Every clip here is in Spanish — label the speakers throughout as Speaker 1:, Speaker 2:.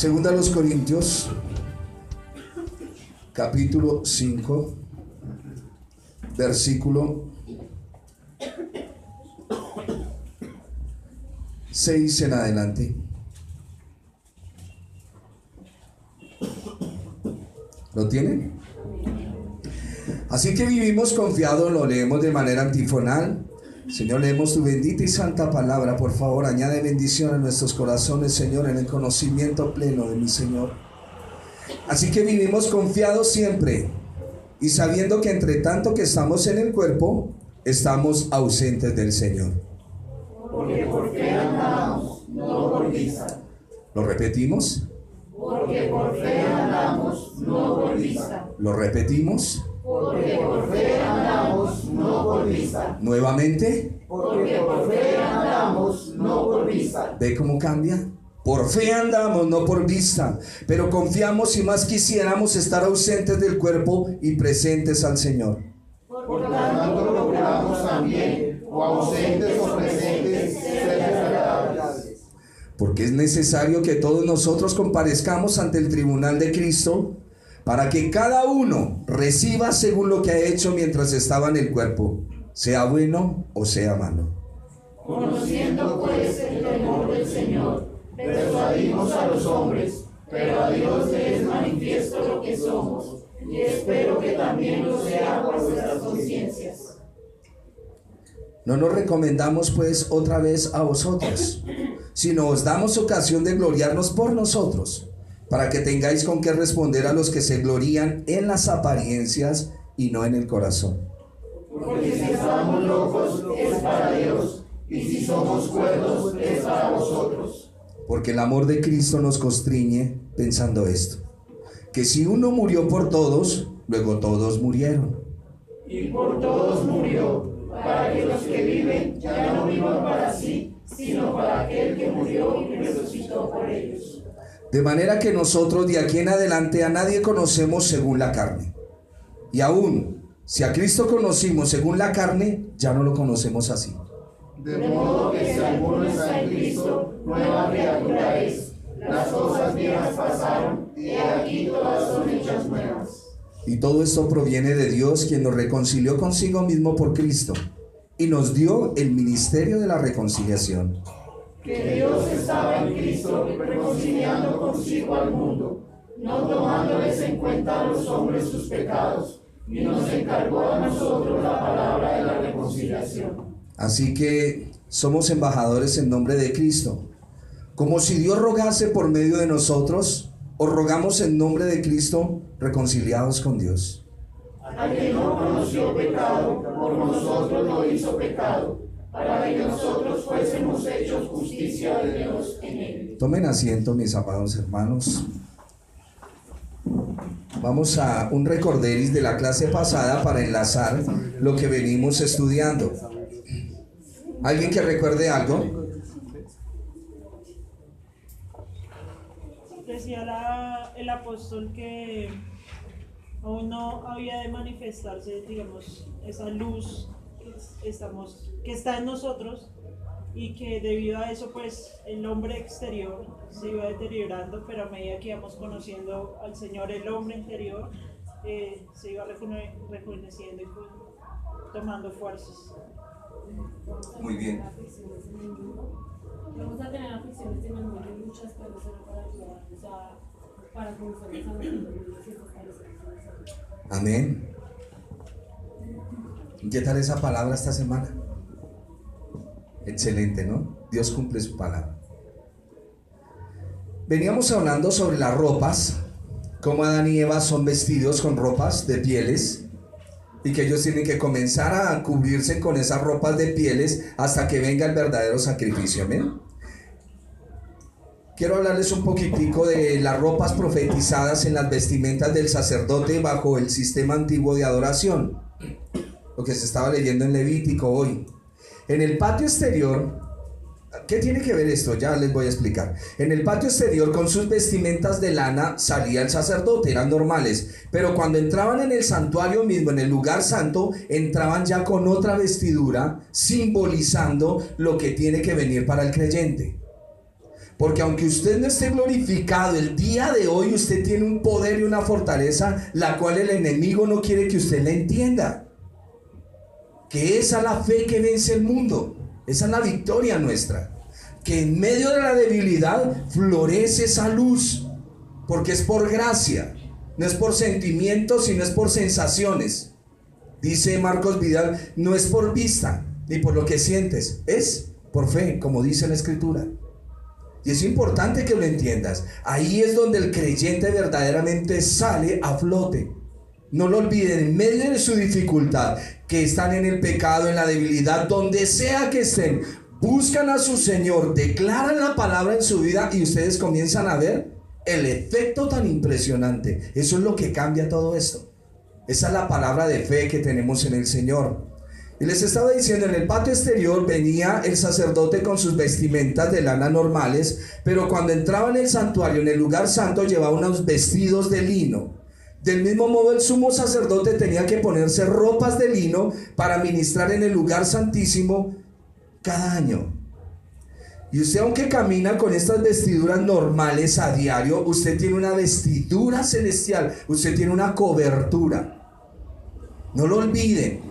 Speaker 1: Segunda a los Corintios, capítulo 5, versículo 6 en adelante. ¿Lo tienen? Así que vivimos confiados, lo leemos de manera antifonal. Señor, leemos tu bendita y santa palabra. Por favor, añade bendición a nuestros corazones, Señor, en el conocimiento pleno de mi Señor. Así que vivimos confiados siempre y sabiendo que entre tanto que estamos en el cuerpo, estamos ausentes del Señor.
Speaker 2: Porque por fe andamos, no por vista.
Speaker 1: ¿Lo repetimos?
Speaker 2: Porque por fe andamos, no por vista.
Speaker 1: ¿Lo repetimos?
Speaker 2: Porque por fe andamos, no por vista.
Speaker 1: Nuevamente.
Speaker 2: Porque por fe andamos, no por vista.
Speaker 1: ¿Ve cómo cambia? Por fe andamos, no por vista, pero confiamos y más quisiéramos estar ausentes del cuerpo y presentes al Señor.
Speaker 2: Por tanto procuramos también, o ausentes o presentes, ser agradables.
Speaker 1: Porque es necesario que todos nosotros comparezcamos ante el tribunal de Cristo, para que cada uno reciba según lo que ha hecho mientras estaba en el cuerpo, sea bueno o sea malo.
Speaker 2: Conociendo pues el temor del Señor, persuadimos a los hombres, pero a Dios le es manifiesto lo que somos, y espero que también lo sea por vuestras conciencias.
Speaker 1: No nos recomendamos pues otra vez a vosotros, sino os damos ocasión de gloriarnos por nosotros, para que tengáis con qué responder a los que se glorían en las apariencias y no en el corazón.
Speaker 2: Porque si estamos locos es para Dios, y si somos cuerdos es para vosotros.
Speaker 1: Porque el amor de Cristo nos constriñe pensando esto, que si uno murió por todos, luego todos murieron.
Speaker 2: Y por todos murió, para que los que viven ya no vivan para sí, sino para aquel que murió y resucitó por ellos.
Speaker 1: De manera que nosotros de aquí en adelante a nadie conocemos según la carne. Y aún, si a Cristo conocimos según la carne, ya no lo conocemos así.
Speaker 2: De modo que si alguno está en Cristo, nueva criatura es. Las cosas viejas pasaron, y aquí todas son hechas nuevas.
Speaker 1: Y todo esto proviene de Dios, quien nos reconcilió consigo mismo por Cristo, y nos dio el ministerio de la reconciliación.
Speaker 2: Que Dios estaba en Cristo reconciliando consigo al mundo, no tomándoles en cuenta a los hombres sus pecados, y nos encargó a nosotros la palabra de la reconciliación.
Speaker 1: Así que somos embajadores en nombre de Cristo. Como si Dios rogase por medio de nosotros, os rogamos en nombre de Cristo, reconciliados con Dios.
Speaker 2: Al que no conoció pecado, por nosotros lo hizo pecado, para que nosotros fuésemos hechos justicia de Dios en él.
Speaker 1: Tomen asiento, mis amados hermanos. Vamos a un recorderis de la clase pasada para enlazar lo que venimos estudiando. ¿Alguien que recuerde algo?
Speaker 3: Decía el apóstol que aún no había de manifestarse, digamos, esa luz que está en nosotros, y que debido a eso pues el hombre exterior se iba deteriorando, pero a medida que íbamos conociendo al Señor, el hombre interior se iba rejuveneciendo y tomando fuerzas.
Speaker 1: Muy bien.
Speaker 4: Vamos a tener aflicciones de memoria y muchas cosas para ayudarnos para conocernos a nosotros.
Speaker 1: Amén. ¿Qué tal esa palabra esta semana? Excelente, ¿no? Dios cumple su palabra. Veníamos hablando sobre las ropas, cómo Adán y Eva son vestidos con ropas de pieles, y que ellos tienen que comenzar a cubrirse con esas ropas de pieles hasta que venga el verdadero sacrificio. ¿Amén? Quiero hablarles un poquitico de las ropas profetizadas en las vestimentas del sacerdote bajo el sistema antiguo de adoración, lo que se estaba leyendo en Levítico hoy. En el patio exterior, ¿qué tiene que ver esto? Ya les voy a explicar. En el patio exterior, con sus vestimentas de lana, salía el sacerdote, eran normales. Pero cuando entraban en el santuario mismo, en el lugar santo, entraban ya con otra vestidura, simbolizando lo que tiene que venir para el creyente. Porque aunque usted no esté glorificado, el día de hoy usted tiene un poder y una fortaleza la cual el enemigo no quiere que usted la entienda. Que esa es la fe que vence el mundo. Esa es la victoria nuestra. Que en medio de la debilidad florece esa luz. Porque es por gracia. No es por sentimientos, sino es por sensaciones. Dice Marcos Vidal, no es por vista ni por lo que sientes, es por fe, como dice la Escritura. Y es importante que lo entiendas. Ahí es donde el creyente verdaderamente sale a flote. No lo olviden, en medio de su dificultad, que están en el pecado, en la debilidad, donde sea que estén, buscan a su Señor, declaran la palabra en su vida y ustedes comienzan a ver el efecto tan impresionante. Eso es lo que cambia todo esto. Esa es la palabra de fe que tenemos en el Señor. Y les estaba diciendo, en el patio exterior venía el sacerdote con sus vestimentas de lana normales, pero cuando entraba en el santuario, en el lugar santo, llevaba unos vestidos de lino. Del mismo modo, el sumo sacerdote tenía que ponerse ropas de lino para ministrar en el lugar santísimo cada año. Y usted, aunque camina con estas vestiduras normales a diario, usted tiene una vestidura celestial, usted tiene una cobertura. No lo olviden.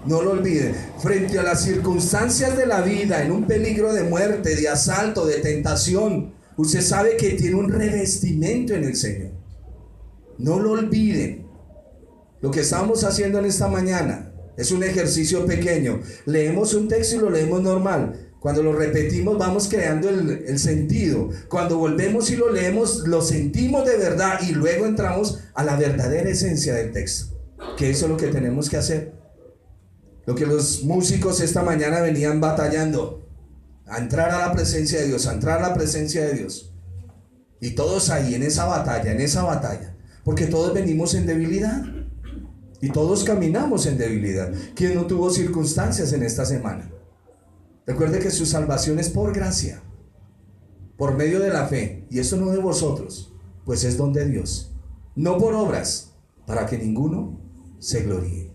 Speaker 1: No lo olviden. Frente a las circunstancias de la vida, en un peligro de muerte, de asalto, de tentación, usted sabe que tiene un revestimiento en el Señor. No lo olviden. Lo que estamos haciendo en esta mañana es un ejercicio pequeño. Leemos un texto y lo leemos normal. Cuando lo repetimos vamos creando el sentido. Cuando volvemos y lo leemos, lo sentimos de verdad y luego entramos a la verdadera esencia del texto. Que eso es lo que tenemos que hacer. Lo que los músicos esta mañana venían batallando, a entrar a la presencia de Dios, a entrar a la presencia de Dios. Y todos ahí en esa batalla, porque todos venimos en debilidad. Y todos caminamos en debilidad. ¿Quién no tuvo circunstancias en esta semana? Recuerde que su salvación es por gracia, por medio de la fe. Y eso no de vosotros, pues es don de Dios. No por obras, para que ninguno se gloríe.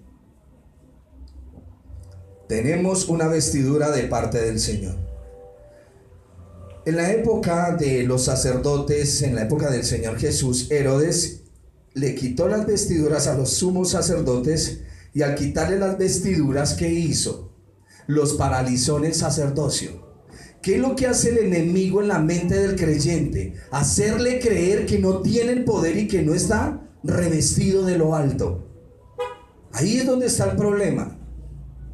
Speaker 1: Tenemos una vestidura de parte del Señor. En la época de los sacerdotes, en la época del Señor Jesús, Herodes le quitó las vestiduras a los sumos sacerdotes y al quitarle las vestiduras, ¿qué hizo? Los paralizó en el sacerdocio. ¿Qué es lo que hace el enemigo en la mente del creyente? Hacerle creer que no tiene el poder y que no está revestido de lo alto. Ahí es donde está el problema.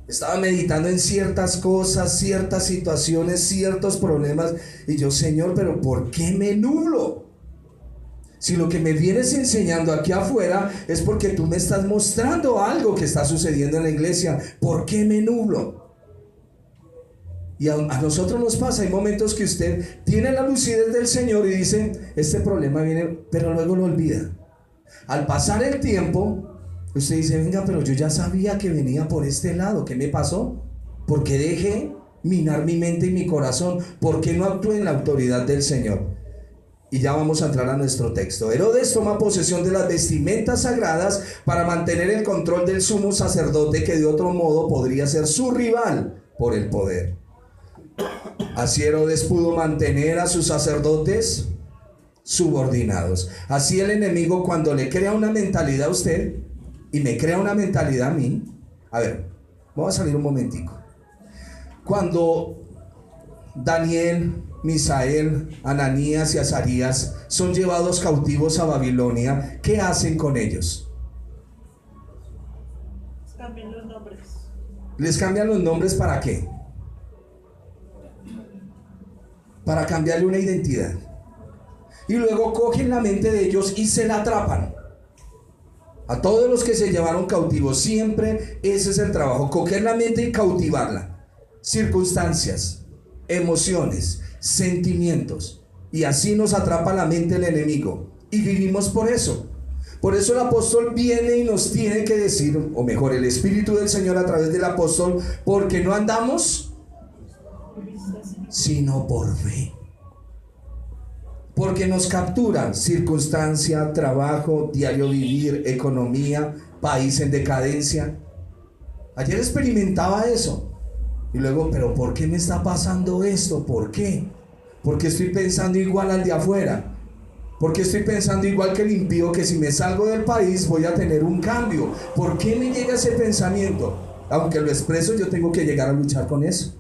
Speaker 1: Estaba meditando en ciertas cosas, ciertas situaciones, ciertos problemas. Y yo, Señor, pero ¿por qué me nublo? Si lo que me vienes enseñando aquí afuera es porque tú me estás mostrando algo que está sucediendo en la iglesia. ¿Por qué me nublo? Y a nosotros nos pasa, hay momentos que usted tiene la lucidez del Señor y dice, este problema viene, pero luego lo olvida. Al pasar el tiempo, usted dice, venga, pero yo ya sabía que venía por este lado. ¿Qué me pasó? ¿Por qué dejé minar mi mente y mi corazón? ¿Por qué no actué en la autoridad del Señor? Y ya vamos a entrar a nuestro texto. Herodes toma posesión de las vestimentas sagradas para mantener el control del sumo sacerdote, que de otro modo podría ser su rival por el poder. Así Herodes pudo mantener a sus sacerdotes subordinados. Así el enemigo, cuando le crea una mentalidad a usted y me crea una mentalidad a mí. A ver, vamos a salir un momentico. Cuando Daniel, Misael, Ananías y Azarías son llevados cautivos a Babilonia, ¿qué hacen con ellos?
Speaker 3: Cambian los nombres.
Speaker 1: ¿Les cambian los nombres para qué? Para cambiarle una identidad. Y luego cogen la mente de ellos y se la atrapan. A todos los que se llevaron cautivos, siempre ese es el trabajo, coger la mente y cautivarla. Circunstancias, emociones, sentimientos, y así nos atrapa la mente el enemigo y vivimos por eso. Por eso el apóstol viene y nos tiene que decir, o mejor, el Espíritu del Señor a través del apóstol, porque no andamos sino por fe. Porque nos capturan circunstancia, trabajo, diario vivir, economía, país en decadencia. Ayer experimentaba eso. Y luego, pero ¿por qué me está pasando esto? ¿Por qué? ¿Por qué estoy pensando igual al de afuera? ¿Por qué estoy pensando igual que el impío, que si me salgo del país voy a tener un cambio? ¿Por qué me llega ese pensamiento? Aunque lo expreso, yo tengo que llegar a luchar con eso.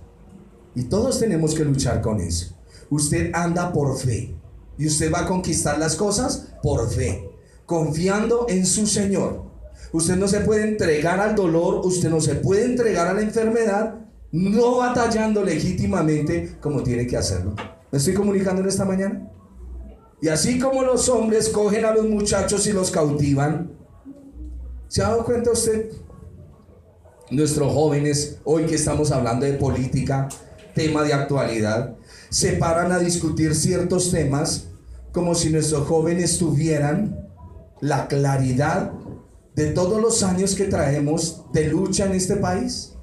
Speaker 1: Y todos tenemos que luchar con eso. Usted anda por fe. Y usted va a conquistar las cosas por fe, confiando en su Señor. Usted no se puede entregar al dolor, usted no se puede entregar a la enfermedad, no batallando legítimamente como tiene que hacerlo. ¿Me estoy comunicando en esta mañana? Y así como los hombres cogen a los muchachos y los cautivan, ¿se ha dado cuenta usted? Nuestros jóvenes, hoy que estamos hablando de política, tema de actualidad, se paran a discutir ciertos temas como si nuestros jóvenes tuvieran la claridad de todos los años que traemos de lucha en este país.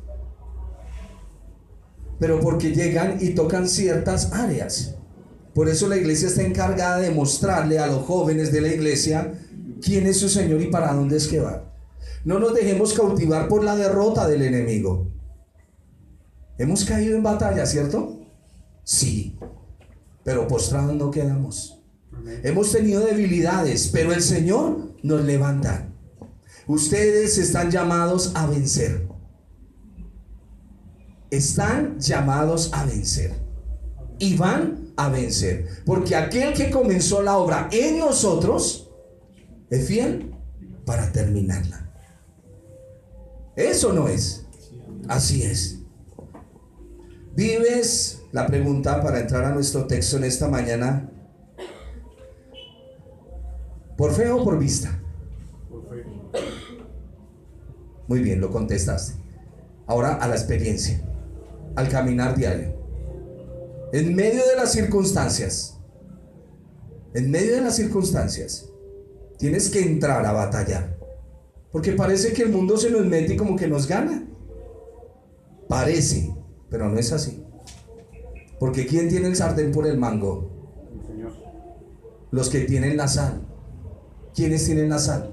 Speaker 1: Pero porque llegan y tocan ciertas áreas. Por eso la iglesia está encargada de mostrarle a los jóvenes de la iglesia quién es su Señor y para dónde es que va. No nos dejemos cautivar por la derrota del enemigo. Hemos caído en batalla, ¿cierto? Sí, pero postrados no quedamos. Hemos tenido debilidades, pero el Señor nos levanta. Ustedes están llamados a vencer. Están llamados a vencer. Y van a vencer. Porque aquel que comenzó la obra en nosotros es fiel para terminarla. Eso no es. Así es. ¿Vives? La pregunta para entrar a nuestro texto en esta mañana. ¿Por fe o por vista?
Speaker 5: Por fe.
Speaker 1: Muy bien, lo contestaste. Ahora a la experiencia, al caminar diario. En medio de las circunstancias, tienes que entrar a batallar. Porque parece que el mundo se nos mete y como que nos gana. Parece, pero no es así. Porque ¿quién tiene el sartén por el mango?
Speaker 5: El Señor.
Speaker 1: Los que tienen la sal. ¿Quiénes tienen la sal?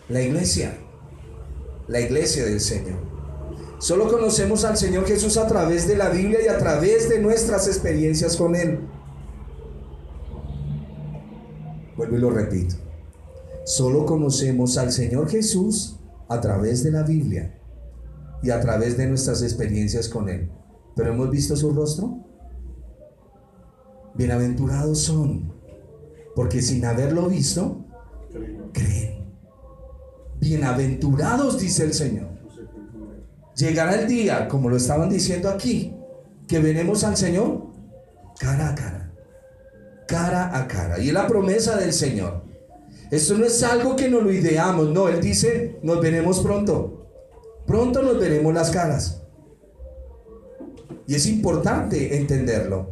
Speaker 1: La iglesia. La iglesia del Señor. Solo conocemos al Señor Jesús a través de la Biblia y a través de nuestras experiencias con Él. Vuelvo y lo repito. Solo conocemos al Señor Jesús a través de la Biblia y a través de nuestras experiencias con Él. ¿Pero hemos visto su rostro? Bienaventurados son, porque sin haberlo visto, creen. Bienaventurados, dice el Señor. Llegará el día, como lo estaban diciendo aquí, que veremos al Señor cara a cara. Cara a cara. Y es la promesa del Señor. Esto no es algo que nos lo ideamos, no. Él dice, nos veremos pronto. Pronto nos veremos las caras. Y es importante entenderlo.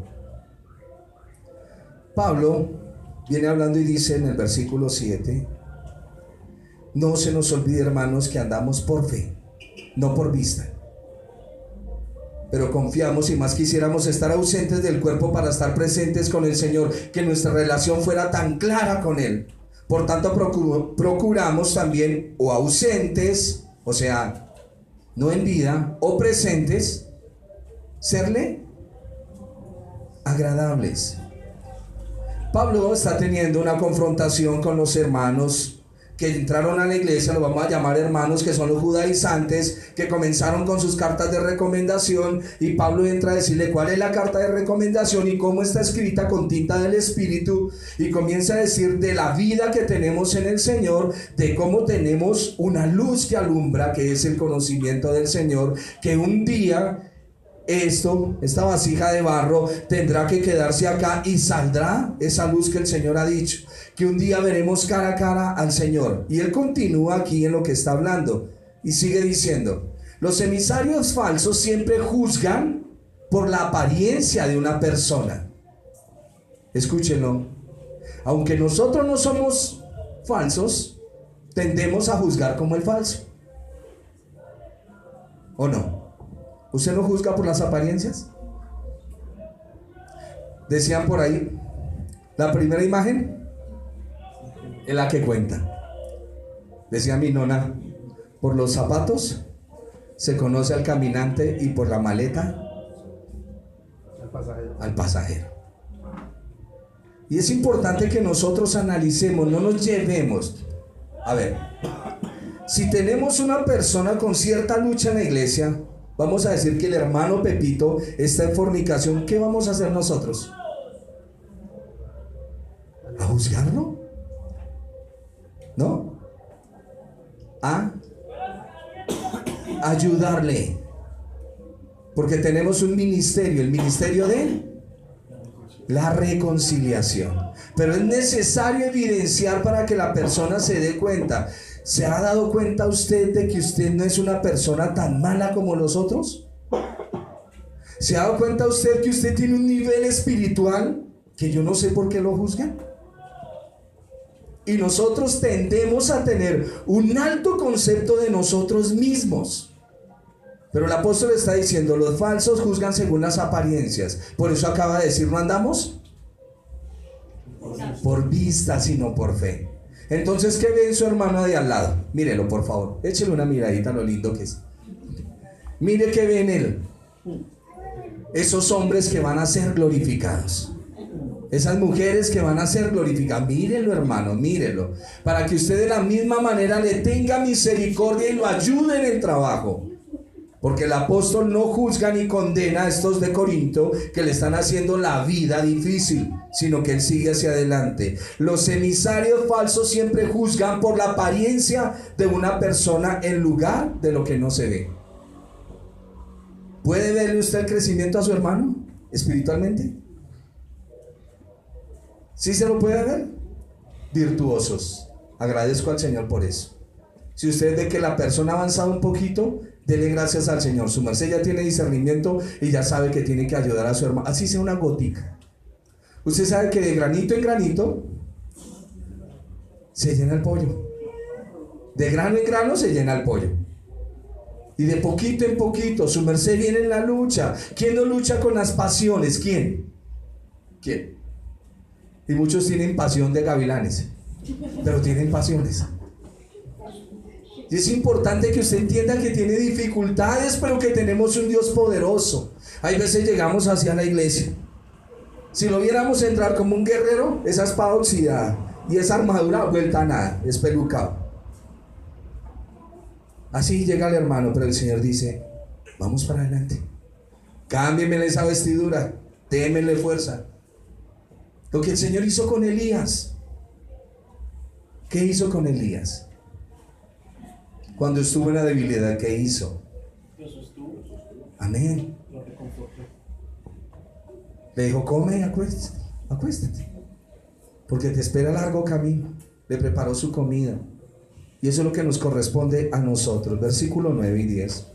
Speaker 1: Pablo viene hablando y dice en el versículo 7, no se nos olvide, hermanos, que andamos por fe, no por vista. Pero confiamos y más quisiéramos estar ausentes del cuerpo para estar presentes con el Señor, que nuestra relación fuera tan clara con Él. Por tanto, procuramos también, o ausentes, o sea, no en vida, o presentes, serle agradables. Pablo está teniendo una confrontación con los hermanos que entraron a la iglesia, lo vamos a llamar hermanos, que son los judaizantes, que comenzaron con sus cartas de recomendación, y Pablo entra a decirle cuál es la carta de recomendación y cómo está escrita con tinta del Espíritu, y comienza a decir de la vida que tenemos en el Señor, de cómo tenemos una luz que alumbra, que es el conocimiento del Señor, que un día esta vasija de barro tendrá que quedarse acá y saldrá esa luz que el Señor ha dicho, que un día veremos cara a cara al Señor. Y él continúa aquí en lo que está hablando y sigue diciendo, los emisarios falsos siempre juzgan por la apariencia de una persona. Escúchenlo, aunque nosotros no somos falsos, tendemos a juzgar como el falso, ¿o no? ¿Usted no juzga por las apariencias? Decían por ahí, la primera imagen es la que cuenta. Decía mi nona, por los zapatos se conoce al caminante y por la maleta
Speaker 5: El pasajero.
Speaker 1: al pasajero. Y es importante que nosotros analicemos, no nos llevemos. A ver, si tenemos una persona con cierta lucha en la iglesia, vamos a decir que el hermano Pepito está en fornicación, ¿qué vamos a hacer nosotros? ¿A juzgarlo? ¿No? A ayudarle. Porque tenemos un ministerio, el ministerio de la reconciliación. Pero es necesario evidenciar para que la persona se dé cuenta. ¿Se ha dado cuenta usted de que usted no es una persona tan mala como los otros? ¿Se ha dado cuenta usted que usted tiene un nivel espiritual que yo no sé por qué lo juzgan? Y nosotros tendemos a tener un alto concepto de nosotros mismos. Pero el apóstol está diciendo, los falsos juzgan según las apariencias. Por eso acaba de decir, no andamos por vista, sino por fe. Entonces, ¿qué ve en su hermana de al lado? Mírelo, por favor. Échele una miradita a lo lindo que es. Mire qué ve en él. Esos hombres que van a ser glorificados. Esas mujeres que van a ser glorificadas. Mírelo, hermano, mírelo. Para que usted de la misma manera le tenga misericordia y lo ayude en el trabajo. Porque el apóstol no juzga ni condena a estos de Corinto que le están haciendo la vida difícil, sino que él sigue hacia adelante. Los emisarios falsos siempre juzgan por la apariencia de una persona en lugar de lo que no se ve. ¿Puede verle usted el crecimiento a su hermano espiritualmente? ¿Sí se lo puede ver? Virtuosos. Agradezco al Señor por eso. Si usted ve que la persona ha avanzado un poquito, dele gracias al Señor. Su merced ya tiene discernimiento y ya sabe que tiene que ayudar a su hermano. Así sea una gotica. Usted sabe que de granito en granito se llena el pollo. De grano en grano se llena el pollo. Y de poquito en poquito su merced viene en la lucha. ¿Quién no lucha con las pasiones? ¿Quién? ¿Quién? Y muchos tienen pasión de gavilanes, pero tienen pasiones. Y es importante que usted entienda que tiene dificultades, pero que tenemos un Dios poderoso. Hay veces llegamos hacia la iglesia. Si lo viéramos entrar como un guerrero, esa espada oxidada y esa armadura vuelta a nada, espelucado. Así llega el hermano, pero el Señor dice, vamos para adelante. Cámbienme esa vestidura, démenle fuerza. Lo que el Señor hizo con Elías. ¿Qué hizo con Elías? Cuando estuvo en la debilidad, ¿qué hizo? Amén. Le dijo, come y acuéstate, acuéstate, porque te espera largo camino. Le preparó su comida. Y eso es lo que nos corresponde a nosotros. Versículo 9 y 10.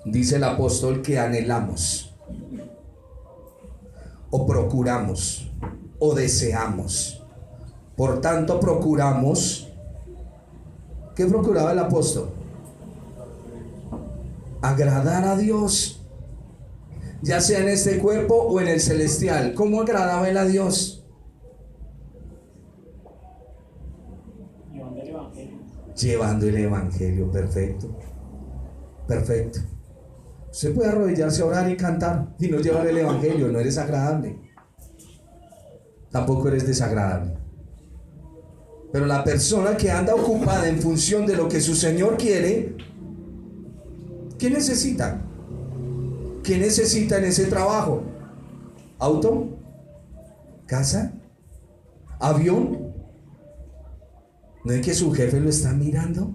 Speaker 1: Dice el apóstol que anhelamos, o procuramos, o deseamos. Por tanto, procuramos. ¿Qué procuraba el apóstol? Agradar a Dios, ya sea en este cuerpo o en el celestial. ¿Cómo agradaba él a Dios? Llevando el evangelio. Perfecto, perfecto. Usted puede arrodillarse a orar y cantar y no llevar el evangelio. No eres agradable, tampoco eres desagradable. Pero la persona que anda ocupada en función de lo que su Señor quiere, ¿qué necesita? ¿Qué necesita en ese trabajo? ¿Auto? ¿Casa? ¿Avión? ¿No es que su jefe lo está mirando?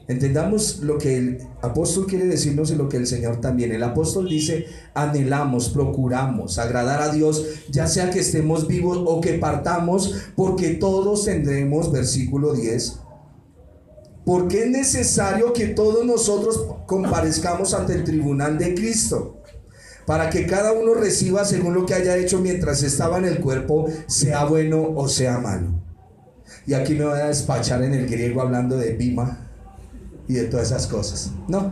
Speaker 1: Entendamos lo que el apóstol quiere decirnos y lo que el Señor también. El apóstol dice, anhelamos, procuramos agradar a Dios, ya sea que estemos vivos o que partamos, porque todos tendremos, versículo 10, porque es necesario que todos nosotros comparezcamos ante el tribunal de Cristo, para que cada uno reciba según lo que haya hecho mientras estaba en el cuerpo, sea bueno o sea malo. Y aquí me voy a despachar en el griego hablando de bima y de todas esas cosas. No,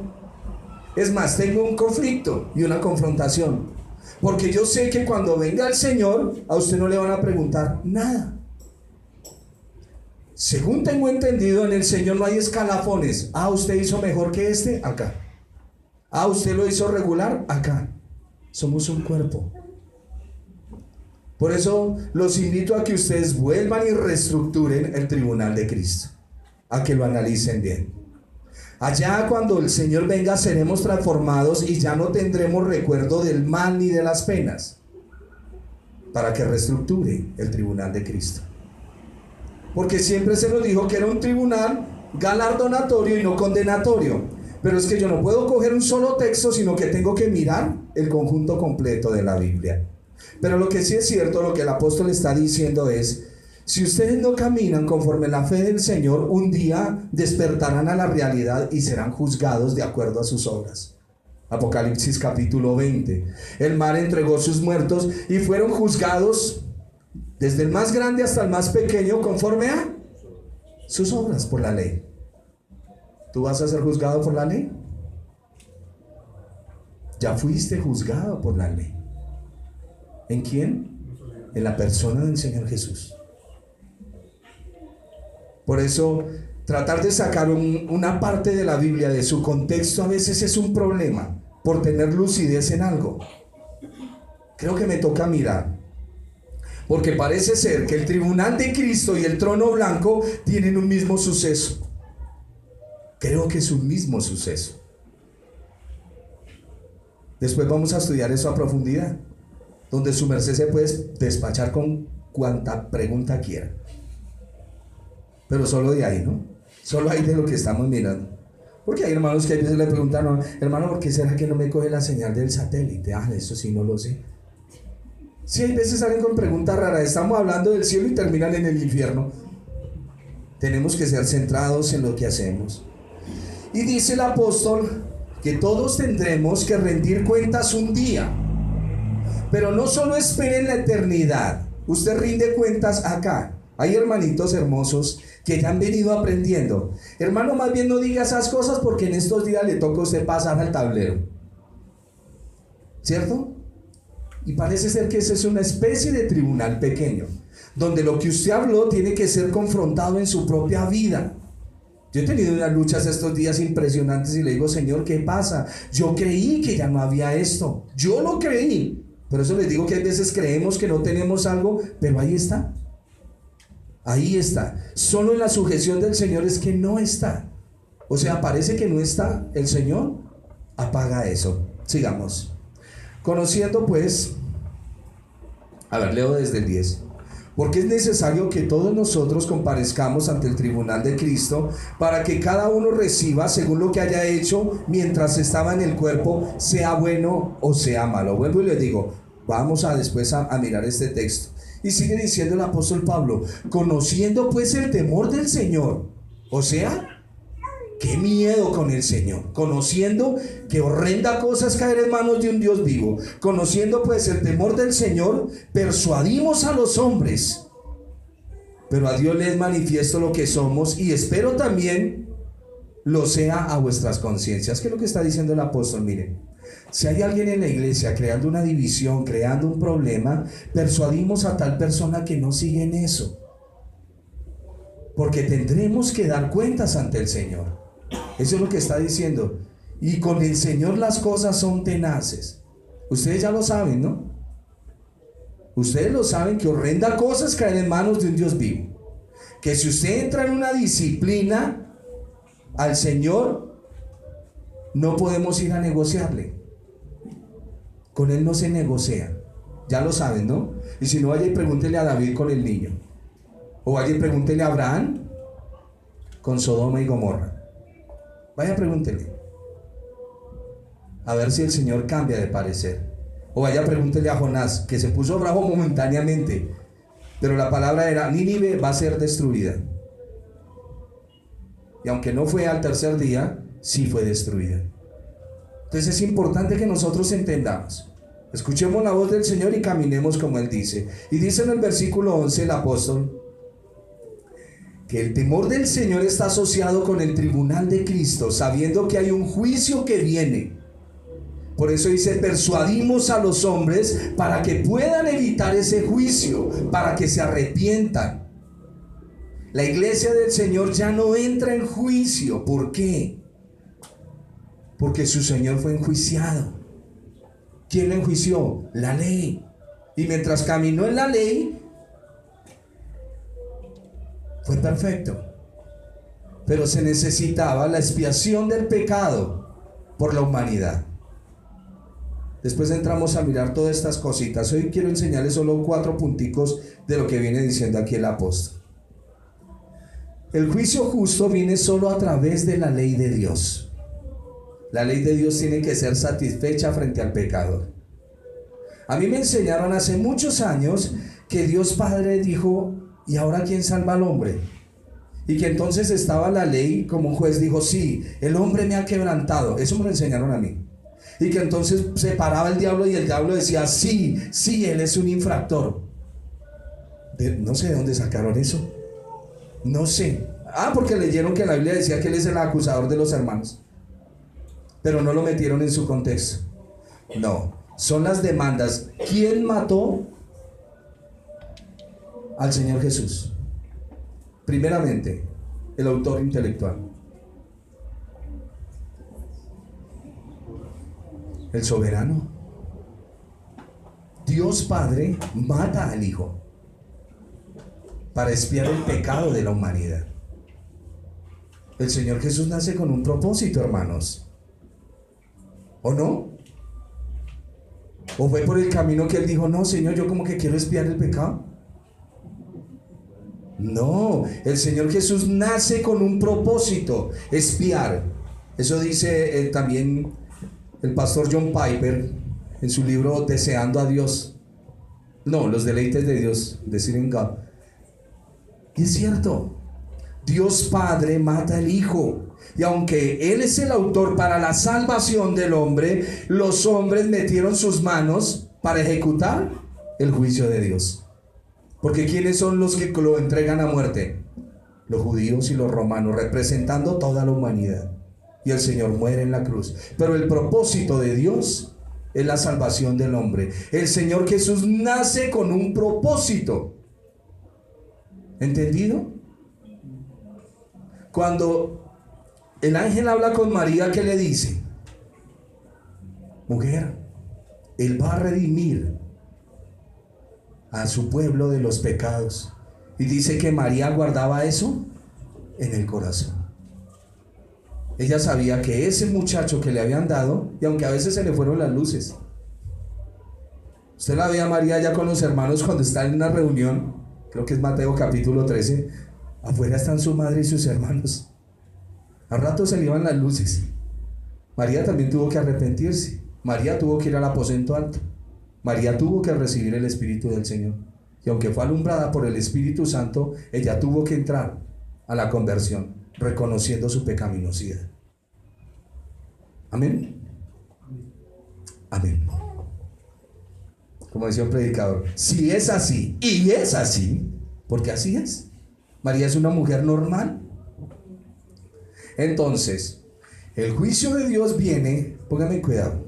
Speaker 1: es más, tengo un conflicto y una confrontación, porque yo sé que cuando venga el Señor a usted no le van a preguntar nada. Según tengo entendido, en el Señor no hay escalafones. Ah, usted hizo mejor que este, acá. Ah, usted lo hizo regular, acá. Somos un cuerpo. Por eso los invito a que ustedes vuelvan y reestructuren el tribunal de Cristo, a que lo analicen bien. Allá cuando el Señor venga seremos transformados y ya no tendremos recuerdo del mal ni de las penas, para que reestructure el tribunal de Cristo. Porque siempre se nos dijo que era un tribunal galardonatorio y no condenatorio. Pero es que yo no puedo coger un solo texto, sino que tengo que mirar el conjunto completo de la Biblia. Pero lo que sí es cierto, lo que el apóstol está diciendo es: si ustedes no caminan conforme la fe del Señor, un día despertarán a la realidad y serán juzgados de acuerdo a sus obras. Apocalipsis capítulo 20. El mar entregó sus muertos y fueron juzgados, desde el más grande hasta el más pequeño, conforme a sus obras, por la ley. ¿Tú vas a ser juzgado por la ley? Ya fuiste juzgado por la ley. ¿En quién? En la persona del Señor Jesús. Por eso, tratar de sacar una parte de la Biblia de su contexto a veces es un problema, por tener lucidez en algo. Creo que me toca mirar, porque parece ser que el tribunal de Cristo y el trono blanco tienen un mismo suceso. Creo que es un mismo suceso. Después vamos a estudiar eso a profundidad, donde su merced se puede despachar con cuanta pregunta quiera. Pero solo de ahí, ¿no? Solo ahí de lo que estamos mirando. Porque hay hermanos que a veces le preguntan: no, hermano, ¿por qué será que no me coge la señal del satélite? Ah, eso sí no lo sé. Sí, hay veces salen con preguntas raras. Estamos hablando del cielo y terminan en el infierno. Tenemos que ser centrados en lo que hacemos. Y dice el apóstol que todos tendremos que rendir cuentas un día. Pero no solo esperen la eternidad. Usted rinde cuentas acá. Hay hermanitos hermosos que ya han venido aprendiendo. Hermano, más bien no diga esas cosas, porque en estos días le toca a usted pasar al tablero, ¿cierto? Y parece ser que esa es una especie de tribunal pequeño, donde lo que usted habló tiene que ser confrontado en su propia vida. Yo he tenido unas luchas estos días impresionantes y le digo: Señor, ¿qué pasa? Yo creí que ya no había esto. Yo lo creí. Por eso les digo que hay veces creemos que no tenemos algo, pero ahí está. Ahí está. Solo en la sujeción del Señor es que no está. O sea, parece que no está. El Señor apaga eso. Sigamos. Conociendo pues, a ver, leo desde el 10. Porque es necesario que todos nosotros comparezcamos ante el tribunal de Cristo, para que cada uno reciba según lo que haya hecho mientras estaba en el cuerpo, sea bueno o sea malo. Vuelvo y les digo, vamos a después a mirar este texto. Y sigue diciendo el apóstol Pablo: conociendo pues el temor del Señor. O sea, qué miedo con el Señor. Conociendo que horrenda cosa es caer en manos de un Dios vivo. Conociendo pues el temor del Señor, persuadimos a los hombres. Pero a Dios le es manifiesto lo que somos, y espero también lo sea a vuestras conciencias. ¿Qué es lo que está diciendo el apóstol? Miren, si hay alguien en la iglesia creando una división, creando un problema, persuadimos a tal persona que no sigue en eso, porque tendremos que dar cuentas ante el Señor. Eso es lo que está diciendo. Y con el Señor las cosas son tenaces. Ustedes ya lo saben, ¿no? Ustedes lo saben, que horrenda cosa es caer en manos de un Dios vivo. Que si usted entra en una disciplina al Señor, no podemos ir a negociarle. Con Él no se negocia. Ya lo saben, ¿no? Y si no, vaya y pregúntele a David con el niño. O vaya y pregúntele a Abraham con Sodoma y Gomorra. Vaya, pregúntele. A ver si el Señor cambia de parecer. O vaya, pregúntele a Jonás, que se puso bravo momentáneamente, pero la palabra era: Nínive va a ser destruida. Y aunque no fue al tercer día, sí fue destruida. Entonces es importante que nosotros entendamos. Escuchemos la voz del Señor y caminemos como Él dice. Y dice en el versículo 11 el apóstol que el temor del Señor está asociado con el tribunal de Cristo, sabiendo que hay un juicio que viene. Por eso dice: persuadimos a los hombres para que puedan evitar ese juicio, para que se arrepientan. La iglesia del Señor ya no entra en juicio. ¿Por qué? Porque su Señor fue enjuiciado. ¿Quién le enjuició? La ley. Y mientras caminó en la ley, fue perfecto. Pero se necesitaba la expiación del pecado por la humanidad. Después entramos a mirar todas estas cositas. Hoy quiero enseñarles solo 4 punticos de lo que viene diciendo aquí el apóstol. El juicio justo viene solo a través de la ley de Dios. La ley de Dios tiene que ser satisfecha frente al pecador. A mí me enseñaron hace muchos años que Dios Padre dijo: ¿y ahora quién salva al hombre? Y que entonces estaba la ley, como un juez dijo: sí, el hombre me ha quebrantado. Eso me lo enseñaron a mí. Y que entonces se paraba el diablo y el diablo decía: sí, él es un infractor. No sé de dónde sacaron eso. No sé. Porque leyeron que la Biblia decía que él es el acusador de los hermanos. Pero no lo metieron en su contexto. No, son las demandas. ¿Quién mató al Señor Jesús? Primeramente, el autor intelectual. El soberano. Dios Padre mata al Hijo para expiar el pecado de la humanidad. El Señor Jesús nace con un propósito, hermanos. ¿O no? ¿O fue por el camino que Él dijo: no, Señor, yo como que quiero expiar el pecado? No, el Señor Jesús nace con un propósito: expiar. Eso dice también el pastor John Piper en su libro Deseando a Dios. No, los deleites de Dios, Desiring God. Y es cierto, Dios Padre mata al Hijo. Y aunque Él es el autor para la salvación del hombre, los hombres metieron sus manos para ejecutar el juicio de Dios. Porque ¿quiénes son los que lo entregan a muerte? Los judíos y los romanos, representando toda la humanidad. Y el Señor muere en la cruz. Pero el propósito de Dios es la salvación del hombre. El Señor Jesús nace con un propósito. ¿Entendido? Cuando el ángel habla con María, ¿qué le dice? Mujer, Él va a redimir a su pueblo de los pecados. Y dice que María guardaba eso en el corazón. Ella sabía que ese muchacho que le habían dado, y aunque a veces se le fueron las luces, usted la ve a María ya con los hermanos cuando está en una reunión, creo que es Mateo capítulo 13, afuera están su madre y sus hermanos. A rato se le iban las luces. María también tuvo que arrepentirse. María tuvo que ir al aposento alto. María tuvo que recibir el Espíritu del Señor. Y aunque fue alumbrada por el Espíritu Santo, ella tuvo que entrar a la conversión, reconociendo su pecaminosidad. Amén. Amén. Como decía un predicador, si es así, y es así, porque así es. María es una mujer normal. Entonces, el juicio de Dios viene, póngame cuidado.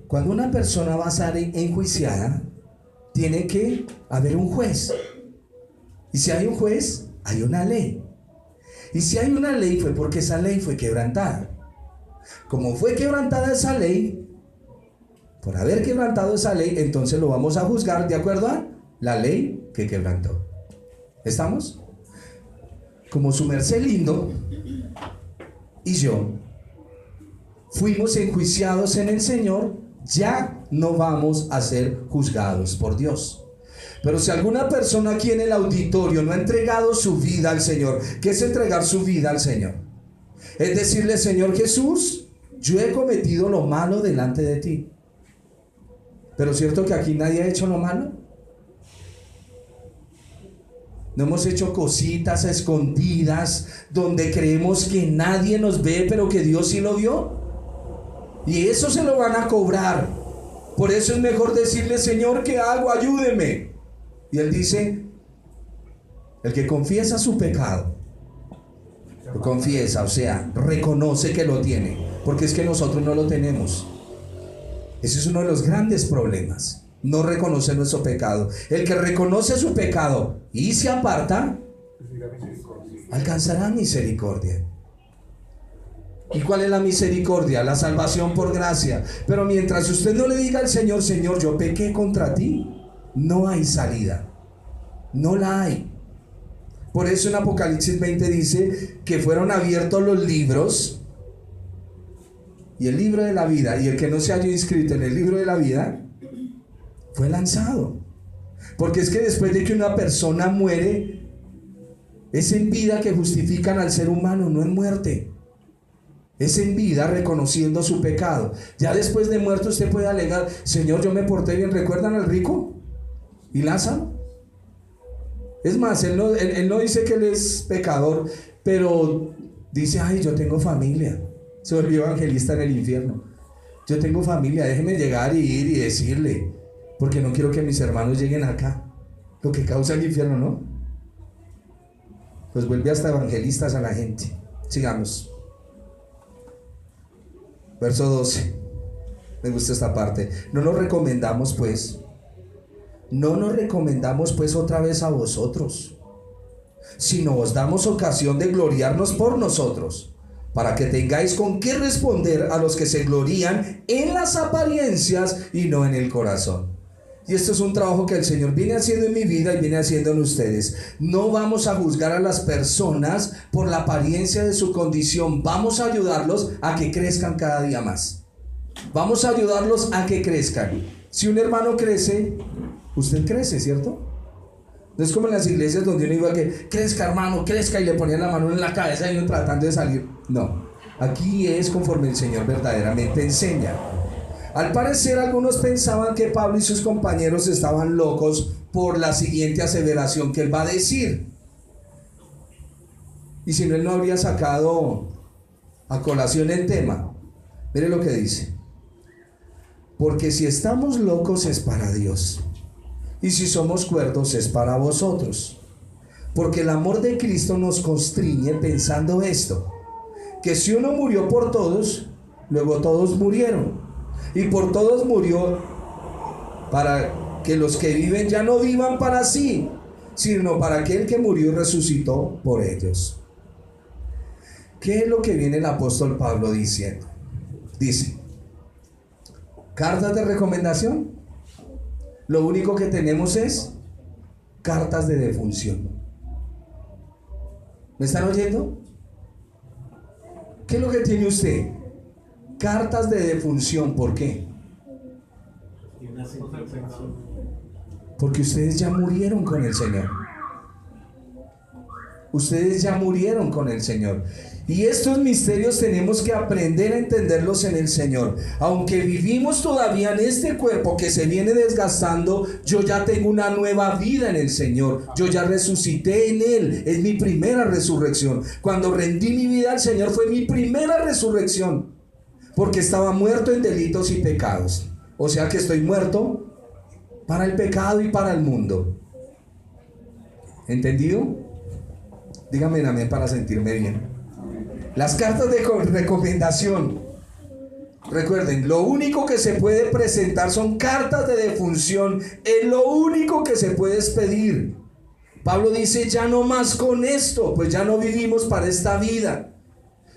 Speaker 1: Cuando una persona va a ser enjuiciada, tiene que haber un juez. Y si hay un juez, hay una ley. Y si hay una ley, fue porque esa ley fue quebrantada. Como fue quebrantada esa ley, por haber quebrantado esa ley, entonces lo vamos a juzgar de acuerdo a la ley que quebrantó. ¿Estamos? Como su merced lindo y yo fuimos enjuiciados en el Señor, ya no vamos a ser juzgados por Dios. Pero si alguna persona aquí en el auditorio no ha entregado su vida al Señor, ¿qué es entregar su vida al Señor? Es decirle: Señor Jesús, yo he cometido lo malo delante de ti. Pero ¿cierto que aquí nadie ha hecho lo malo? No hemos hecho cositas escondidas donde creemos que nadie nos ve, pero que Dios sí lo vio. Y eso se lo van a cobrar. Por eso es mejor decirle: Señor, ¿qué hago? Ayúdeme. Y Él dice: el que confiesa su pecado, lo confiesa, o sea, reconoce que lo tiene. Porque es que nosotros no lo tenemos. Ese es uno de los grandes problemas. No reconoce nuestro pecado. El que reconoce su pecado y se aparta, alcanzará misericordia. ¿Y cuál es la misericordia? La salvación por gracia. Pero mientras usted no le diga al Señor, Señor, yo pequé contra ti, no hay salida. No la hay. Por eso en Apocalipsis 20 dice que fueron abiertos los libros y el libro de la vida, y el que no se haya inscrito en el libro de la vida fue lanzado. Porque es que después de que una persona muere, es en vida que justifican al ser humano, no en muerte. Es en vida reconociendo su pecado. Ya después de muerto usted puede alegar, Señor, yo me porté bien. ¿Recuerdan al rico y Lázaro? Es más, él no dice que él es pecador, pero dice, ay, yo tengo familia. Se volvió evangelista en el infierno. Yo tengo familia, déjeme llegar y ir y decirle, porque no quiero que mis hermanos lleguen acá. Lo que causa el infierno, ¿no? Pues vuelve hasta evangelistas a la gente. Sigamos. Verso 12. Me gusta esta parte. No nos recomendamos pues otra vez a vosotros, sino os damos ocasión de gloriarnos por nosotros, para que tengáis con qué responder a los que se glorían en las apariencias y no en el corazón. Y esto es un trabajo que el Señor viene haciendo en mi vida y viene haciendo en ustedes. No vamos a juzgar a las personas por la apariencia de su condición. Vamos a ayudarlos a que crezcan cada día más. Vamos a ayudarlos a que crezcan. Si un hermano crece, usted crece, ¿cierto? No es como en las iglesias donde uno iba a que crezca, hermano, crezca, y le ponían la mano en la cabeza y uno tratando de salir. No, aquí es conforme el Señor verdaderamente enseña. Al parecer algunos pensaban que Pablo y sus compañeros estaban locos por la siguiente aseveración que él va a decir. Y si no, él no habría sacado a colación el tema. Mire lo que dice. Porque si estamos locos es para Dios, y si somos cuerdos es para vosotros. Porque el amor de Cristo nos constriñe pensando esto, que si uno murió por todos, luego todos murieron. Y por todos murió, para que los que viven ya no vivan para sí, sino para aquel que murió y resucitó por ellos. ¿Qué es lo que viene el apóstol Pablo diciendo? Dice, cartas de recomendación. Lo único que tenemos es cartas de defunción. ¿Me están oyendo? ¿Qué es lo que tiene usted? Cartas de defunción. ¿Por qué? Porque ustedes ya murieron con el Señor. Ustedes ya murieron con el Señor. Y estos misterios tenemos que aprender a entenderlos en el Señor. Aunque vivimos todavía en este cuerpo que se viene desgastando, yo ya tengo una nueva vida en el Señor. Yo ya resucité en Él. Es mi primera resurrección. Cuando rendí mi vida al Señor fue mi primera resurrección. Porque estaba muerto en delitos y pecados. O sea que estoy muerto para el pecado y para el mundo. ¿Entendido? Dígame amén para sentirme bien. Las cartas de recomendación. Recuerden, lo único que se puede presentar son cartas de defunción. Es lo único que se puede pedir. Pablo dice, ya no más con esto, pues ya no vivimos para esta vida.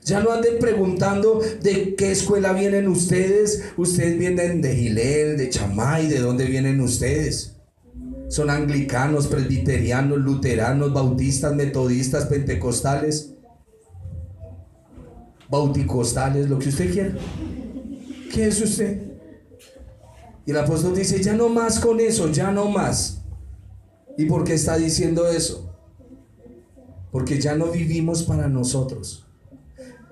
Speaker 1: Ya no anden preguntando de qué escuela vienen ustedes. Ustedes vienen de Gilel, de Chamay, ¿de dónde vienen ustedes? Son anglicanos, presbiterianos, luteranos, bautistas, metodistas, pentecostales, bauticostales, lo que usted quiera. ¿Qué es usted? Y el apóstol dice, ya no más con eso, ya no más. ¿Y por qué está diciendo eso? Porque ya no vivimos para nosotros.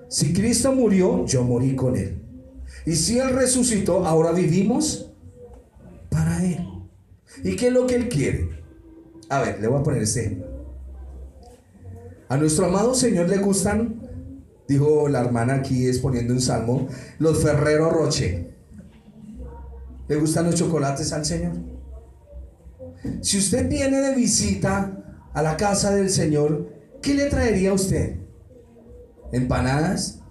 Speaker 1: Si Cristo murió, yo morí con Él. Y si Él resucitó, ahora vivimos para Él. ¿Y qué es lo que Él quiere? A ver, le voy a poner este ejemplo. A nuestro amado Señor le gustan, dijo la hermana aquí exponiendo un salmo, los Ferrero Rocher. ¿Le gustan los chocolates al Señor? Si usted viene de visita a la casa del Señor, ¿qué le traería a usted? ¿Empanadas?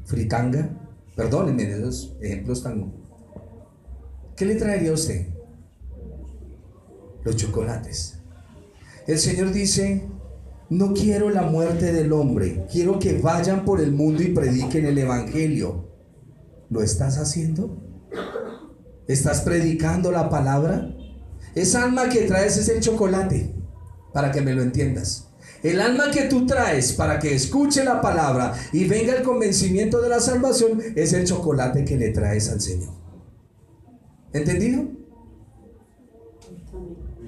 Speaker 1: ¿Fritanga? Perdónenme de esos ejemplos tan... ¿Qué le traería a usted? Los chocolates. El Señor dice, No quiero la muerte del hombre, quiero que vayan por el mundo y prediquen el evangelio. ¿Lo estás haciendo? ¿Estás predicando la palabra? Esa alma que traes es el chocolate, para que me lo entiendas. El alma que tú traes para que escuche la palabra y venga el convencimiento de la salvación es el chocolate que le traes al Señor. ¿Entendido?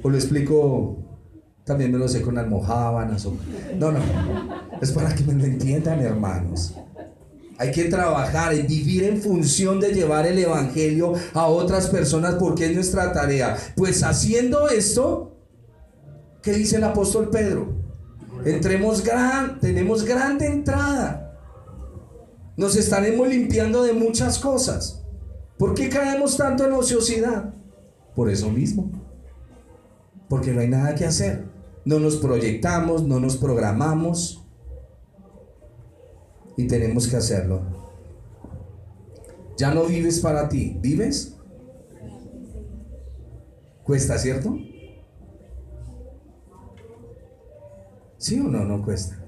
Speaker 1: ¿O lo explico? También me lo sé con almojábanas. No, es para que me lo entiendan, hermanos. Hay que trabajar y vivir en función de llevar el evangelio a otras personas, porque es nuestra tarea. Pues haciendo esto, ¿qué dice el apóstol Pedro? Tenemos grande entrada. Nos estaremos limpiando de muchas cosas. ¿Por qué caemos tanto en ociosidad? Por eso mismo. Porque no hay nada que hacer. No nos proyectamos, no nos programamos. Y tenemos que hacerlo. Ya no vives para ti, ¿vives? Cuesta, ¿cierto? ¿Sí o no? No cuesta.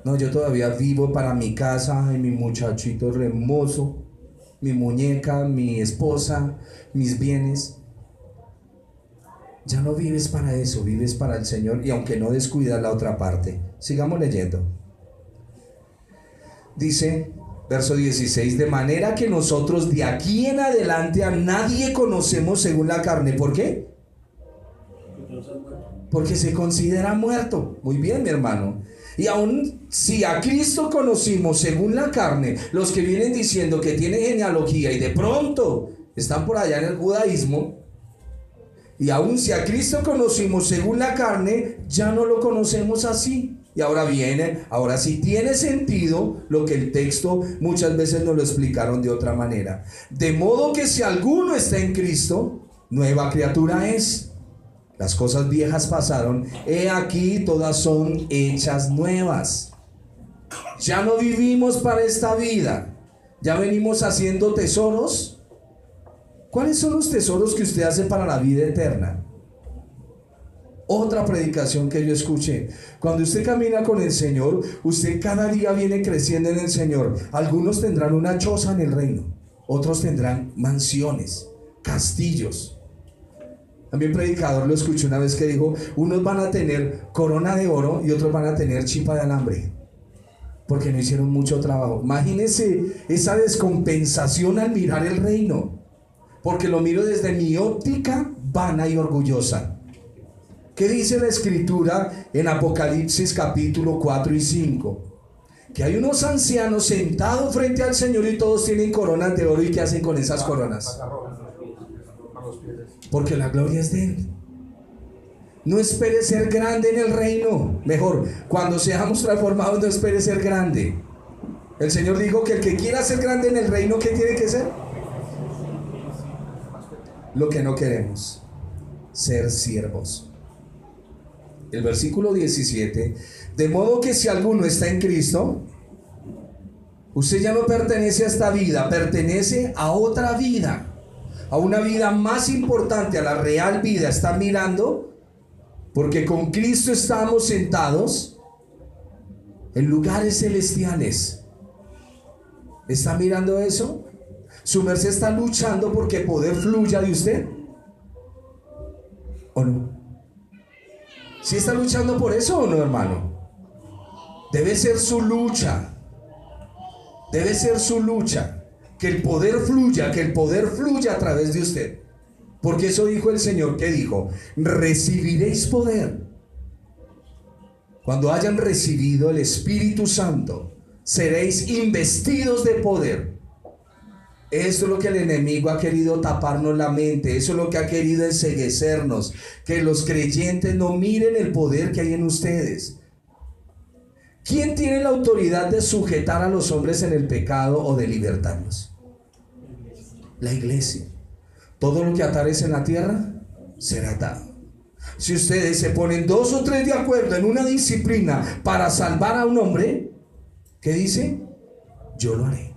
Speaker 1: No, yo todavía vivo para mi casa y mi muchachito hermoso, mi muñeca, mi esposa, mis bienes. Ya no vives para eso, vives para el Señor, y aunque no descuidas la otra parte. Sigamos leyendo. Dice, verso 16, de manera que nosotros de aquí en adelante a nadie conocemos según la carne. ¿Por qué? Porque se considera muerto. Muy bien, mi hermano. Y aún si a Cristo conocimos según la carne, los que vienen diciendo que tienen genealogía y de pronto están por allá en el judaísmo, y aún si a Cristo conocimos según la carne, ya no lo conocemos así. Y ahora sí tiene sentido lo que el texto muchas veces nos lo explicaron de otra manera. De modo que si alguno está en Cristo, nueva criatura es. Las cosas viejas pasaron, he aquí todas son hechas nuevas. Ya no vivimos para esta vida, ya venimos haciendo tesoros. ¿Cuáles son los tesoros que usted hace para la vida eterna? Otra predicación que yo escuché: cuando usted camina con el Señor, usted cada día viene creciendo en el Señor. Algunos tendrán una choza en el reino, otros tendrán mansiones, castillos. También predicador lo escuché una vez que dijo: unos van a tener corona de oro y otros van a tener chipa de alambre, porque no hicieron mucho trabajo. Imagínense esa descompensación al mirar el reino, porque lo miro desde mi óptica vana y orgullosa. ¿Qué dice la escritura en Apocalipsis capítulo 4 y 5? Que hay unos ancianos sentados frente al Señor y todos tienen coronas de oro. ¿Y qué hacen con esas coronas? Porque la gloria es de Él. No espere ser grande en el reino. Mejor, cuando seamos transformados, no espere ser grande. El Señor dijo que el que quiera ser grande en el reino, ¿qué tiene que ser? Lo que no queremos: ser siervos. El versículo 17, de modo que si alguno está en Cristo, usted ya no pertenece a esta vida, pertenece a otra vida, a una vida más importante, a la real vida. ¿Está mirando? Porque con Cristo estamos sentados en lugares celestiales. ¿Está mirando eso? ¿Su merced está luchando porque poder fluya de usted? ¿O no? ¿Sí está luchando por eso o no, hermano? Debe ser su lucha. Debe ser su lucha. Que el poder fluya a través de usted. Porque eso dijo el Señor. ¿Qué dijo? Recibiréis poder. Cuando hayan recibido el Espíritu Santo, seréis investidos de poder. Eso es lo que el enemigo ha querido taparnos la mente. Eso es lo que ha querido enceguecernos. Que los creyentes no miren el poder que hay en ustedes. ¿Quién tiene la autoridad de sujetar a los hombres en el pecado o de libertarlos? La iglesia. Todo lo que atares en la tierra será atado. Si ustedes se ponen 2 o 3 de acuerdo en una disciplina para salvar a un hombre, ¿qué dice? Yo lo haré.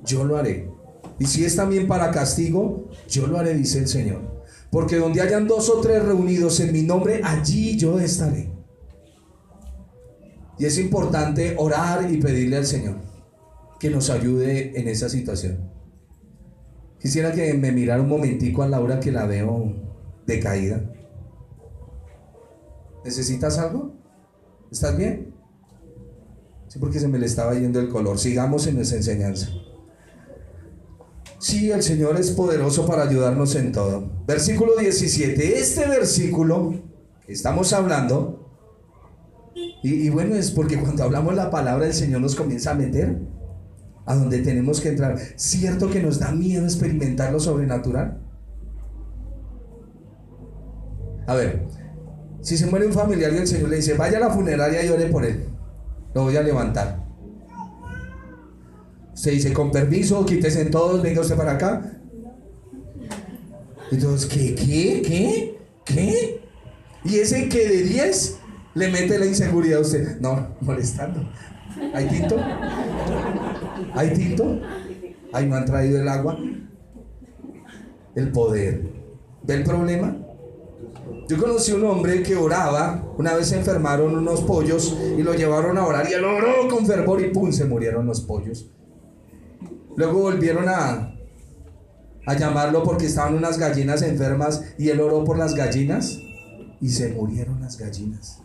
Speaker 1: Yo lo haré. Y si es también para castigo, yo lo haré, dice el Señor. Porque donde hayan 2 o 3 reunidos en mi nombre, allí yo estaré. Y es importante orar y pedirle al Señor que nos ayude en esa situación. Quisiera que me mirara un momentico a Laura, que la veo decaída. ¿Necesitas algo? ¿Estás bien? Sí, porque se me le estaba yendo el color. Sigamos en esa enseñanza. Sí, el Señor es poderoso para ayudarnos en todo. Versículo 17. Este versículo que estamos hablando, y bueno, es porque cuando hablamos la palabra, el Señor nos comienza a meter a donde tenemos que entrar. ¿Cierto que nos da miedo experimentar lo sobrenatural? A ver, si se muere un familiar y el Señor le dice, vaya a la funeraria y ore por él, lo voy a levantar. Usted dice, con permiso, quítese en todos, venga usted para acá. Entonces, ¿qué? Y ese que de 10 le mete la inseguridad a usted. No, molestando. ¿Hay tinto? ¿Hay tinto? Ay, no han traído el agua. El poder. ¿Ve el problema? Yo conocí un hombre que oraba. Una vez se enfermaron unos pollos y lo llevaron a orar, y él oró con fervor y ¡pum! Se murieron los pollos. Luego volvieron a llamarlo porque estaban unas gallinas enfermas, y él oró por las gallinas y se murieron las gallinas.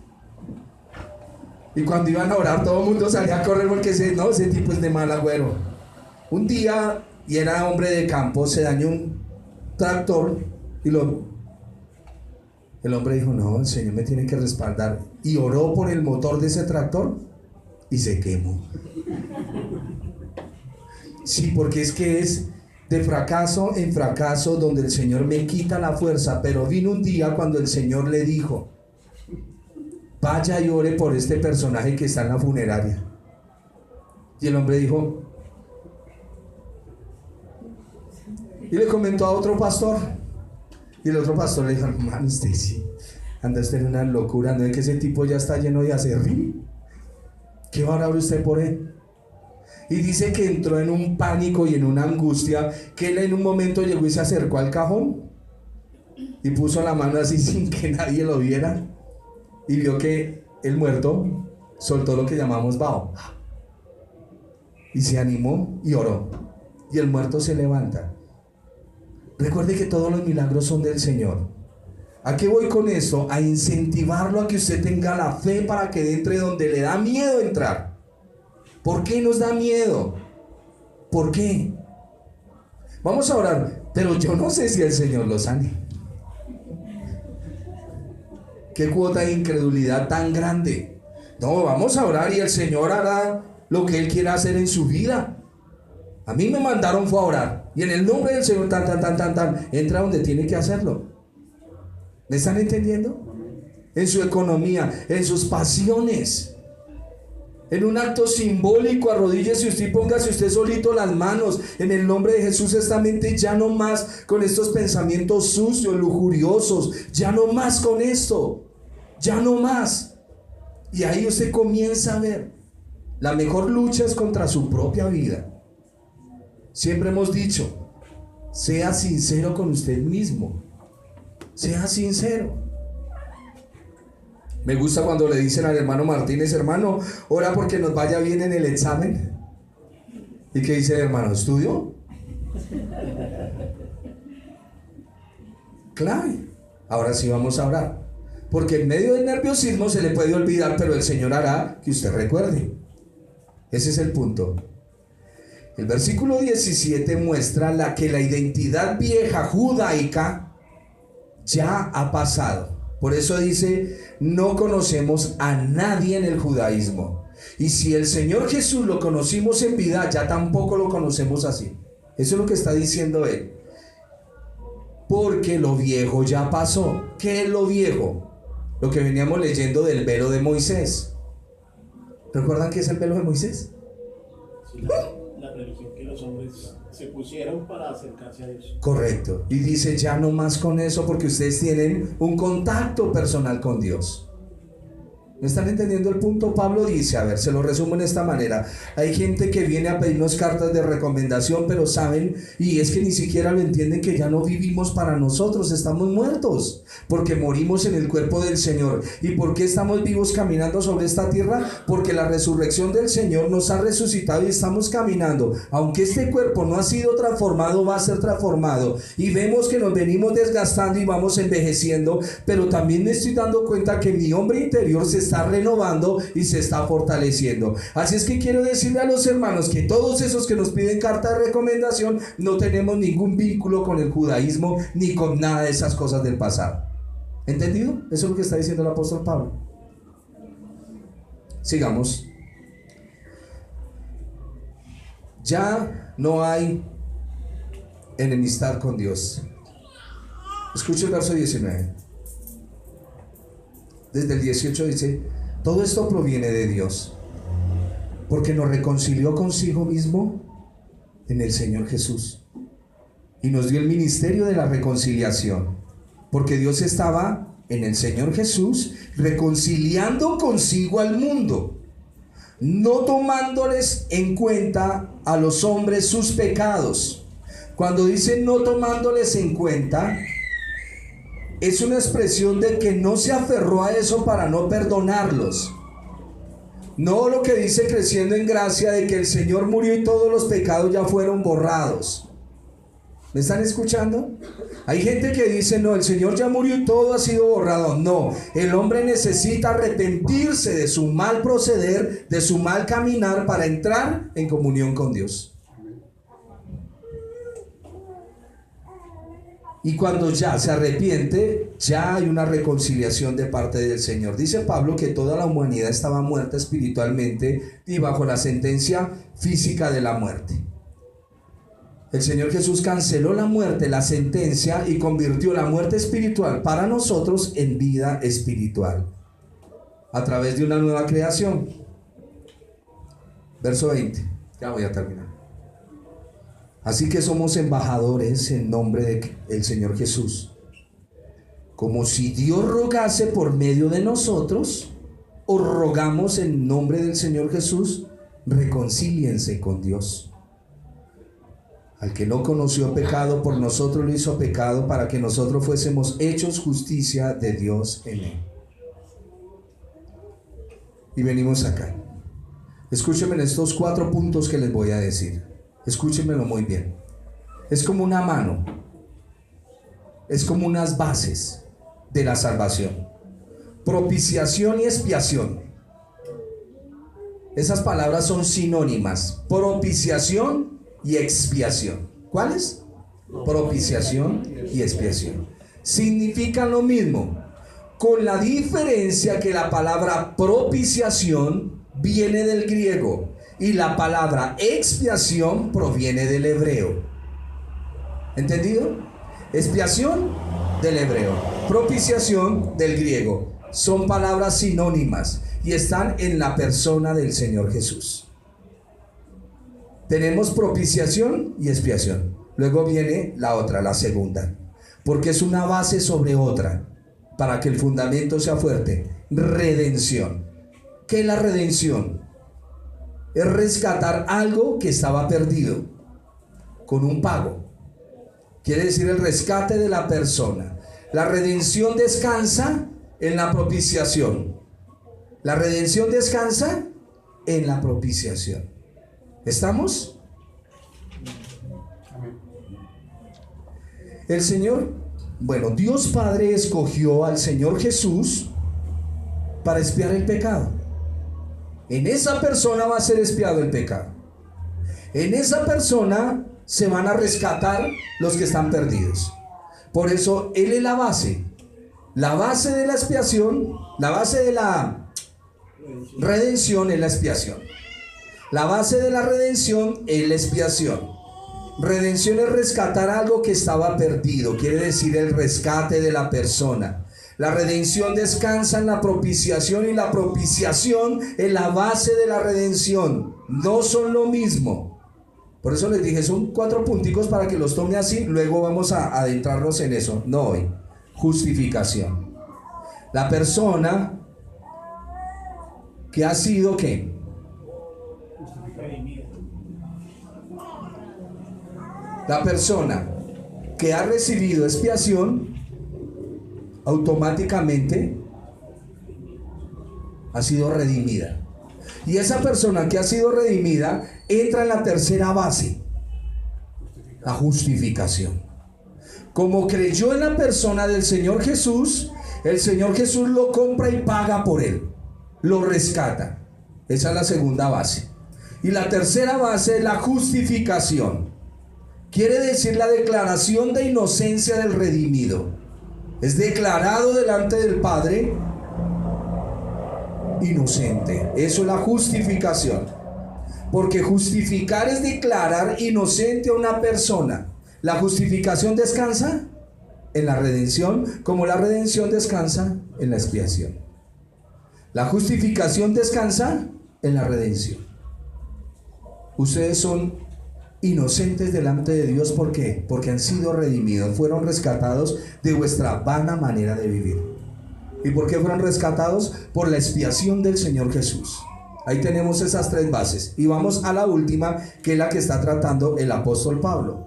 Speaker 1: Y cuando iban a orar, todo el mundo salía a correr porque ese tipo es de mal agüero. Un día, y era hombre de campo, se dañó un tractor y el hombre dijo, no, el Señor me tiene que respaldar. Y oró por el motor de ese tractor y se quemó. Sí, porque es que es de fracaso en fracaso donde el Señor me quita la fuerza. Pero vino un día cuando el Señor le dijo, vaya y ore por este personaje que está en la funeraria. Y el hombre dijo, y le comentó a otro pastor, y el otro pastor le dijo, hermano, usted sí anda usted en una locura, ¿no es que ese tipo ya está lleno de acerrín? ¿Qué va a orar usted por él? Y dice que entró en un pánico y en una angustia, que él en un momento llegó y se acercó al cajón y puso la mano así sin que nadie lo viera, y vio que el muerto soltó lo que llamamos vaho, y se animó y oró, y el muerto se levanta. Recuerde que todos los milagros son del Señor. ¿A qué voy con esto? A incentivarlo a que usted tenga la fe para que entre donde le da miedo entrar. ¿Por qué nos da miedo? ¿Por qué? Vamos a orar, pero yo no sé si el Señor lo sane. ¿Qué cuota de incredulidad tan grande? No, vamos a orar y el Señor hará lo que Él quiera hacer en su vida. A mí me mandaron fue a orar, y en el nombre del Señor, entra donde tiene que hacerlo. ¿Me están entendiendo? En su economía, en sus pasiones, en un acto simbólico, arrodíllese usted y póngase usted solito las manos en el nombre de Jesús. Esta mente ya no más con estos pensamientos sucios, lujuriosos, ya no más con esto, ya no más. Y ahí usted comienza a ver, la mejor lucha es contra su propia vida. Siempre hemos dicho, sea sincero con usted mismo, sea sincero. Me gusta cuando le dicen al hermano Martínez, hermano, ora porque nos vaya bien en el examen. ¿Y qué dice el hermano? ¿Estudio? Clave. Ahora sí vamos a orar, porque en medio del nerviosismo se le puede olvidar, pero el Señor hará que usted recuerde. Ese es el punto. El versículo 17 muestra que la identidad vieja judaica ya ha pasado. Por eso dice, no conocemos a nadie en el judaísmo. Y si el Señor Jesús lo conocimos en vida, ya tampoco lo conocemos así. Eso es lo que está diciendo él. Porque lo viejo ya pasó. ¿Qué es lo viejo? Lo que veníamos leyendo del velo de Moisés. ¿Recuerdan qué es el velo de Moisés?
Speaker 5: Sí, la religión que los hombres se pusieron para acercarse a Dios.
Speaker 1: Correcto. Y dice, ya no más con eso, porque ustedes tienen un contacto personal con Dios. ¿Me están entendiendo el punto? Pablo dice, a ver, se lo resumo en esta manera. Hay gente que viene a pedirnos cartas de recomendación, pero saben, y es que ni siquiera lo entienden, que ya no vivimos para nosotros, estamos muertos, porque morimos en el cuerpo del Señor. ¿Y por qué estamos vivos caminando sobre esta tierra? Porque la resurrección del Señor nos ha resucitado y estamos caminando. Aunque este cuerpo no ha sido transformado, va a ser transformado. Y vemos que nos venimos desgastando y vamos envejeciendo, pero también me estoy dando cuenta que mi hombre interior se está renovando y se está fortaleciendo. Así es que quiero decirle a los hermanos que todos esos que nos piden carta de recomendación no tenemos ningún vínculo con el judaísmo ni con nada de esas cosas del pasado. ¿Entendido? Eso es lo que está diciendo el apóstol Pablo. Sigamos. Ya no hay enemistad con Dios. Escuche el verso 19. Desde el 18 dice: todo esto proviene de Dios, porque nos reconcilió consigo mismo en el Señor Jesús y nos dio el ministerio de la reconciliación, porque Dios estaba en el Señor Jesús reconciliando consigo al mundo, no tomándoles en cuenta a los hombres sus pecados. Cuando dice no tomándoles en cuenta, es una expresión de que no se aferró a eso para no perdonarlos. No lo que dice Creciendo en Gracia, de que el Señor murió y todos los pecados ya fueron borrados. ¿Me están escuchando? Hay gente que dice, no, el Señor ya murió y todo ha sido borrado. No, el hombre necesita arrepentirse de su mal proceder, de su mal caminar, para entrar en comunión con Dios. Y cuando ya se arrepiente, ya hay una reconciliación de parte del Señor. Dice Pablo que toda la humanidad estaba muerta espiritualmente y bajo la sentencia física de la muerte. El Señor Jesús canceló la muerte, la sentencia, y convirtió la muerte espiritual para nosotros en vida espiritual, a través de una nueva creación. Verso 20, ya voy a terminar. Así que somos embajadores en nombre del Señor Jesús, como si Dios rogase por medio de nosotros. Os rogamos en nombre del Señor Jesús, reconcíliense con Dios. Al que no conoció pecado, por nosotros lo hizo pecado, para que nosotros fuésemos hechos justicia de Dios en él. Y venimos acá. Escúchenme en estos 4 puntos que les voy a decir. Escúchenmelo muy bien. Es como una mano, es como unas bases de la salvación: propiciación y expiación. Esas palabras son sinónimas: propiciación y expiación. ¿Cuáles? Propiciación y expiación. Significan lo mismo, con la diferencia que la palabra propiciación viene del griego y la palabra expiación proviene del hebreo. ¿Entendido? Expiación del hebreo, propiciación del griego. Son palabras sinónimas y están en la persona del Señor Jesús. Tenemos propiciación y expiación. Luego viene la otra, la segunda, porque es una base sobre otra, para que el fundamento sea fuerte. Redención. ¿Qué es la redención? Es rescatar algo que estaba perdido con un pago. Quiere decir el rescate de la persona. La redención descansa en la propiciación. La redención descansa en la propiciación. ¿Estamos? El Señor, Dios Padre escogió al Señor Jesús para expiar el pecado. En esa persona va a ser expiado el pecado. En esa persona se van a rescatar los que están perdidos. Por eso Él es la base. La base de la expiación, la base de la redención es la expiación. La base de la redención es la expiación. Redención es rescatar algo que estaba perdido. Quiere decir el rescate de la persona. La redención descansa en la propiciación y la propiciación es la base de la redención. No son lo mismo. Por eso les dije, son 4 punticos para que los tome así. Luego vamos a adentrarnos en eso. No hoy. Justificación. La persona que ha sido ¿qué?
Speaker 5: Redimida.
Speaker 1: La persona que ha recibido expiación automáticamente ha sido redimida. Y esa persona que ha sido redimida entra en la tercera base, la justificación. Como creyó en la persona del Señor Jesús, el Señor Jesús lo compra y paga por él, lo rescata. Esa es la segunda base. Y la tercera base es la justificación. Quiere decir la declaración de inocencia del redimido. Es declarado delante del Padre inocente. Eso es la justificación. Porque justificar es declarar inocente a una persona. La justificación descansa en la redención, como la redención descansa en la expiación. La justificación descansa en la redención. Ustedes son inocentes delante de Dios. ¿Por qué? Porque han sido redimidos, fueron rescatados de vuestra vana manera de vivir. ¿Y por qué fueron rescatados? Por la expiación del Señor Jesús. Ahí tenemos esas tres bases. Y vamos a la última, que es la que está tratando el apóstol Pablo.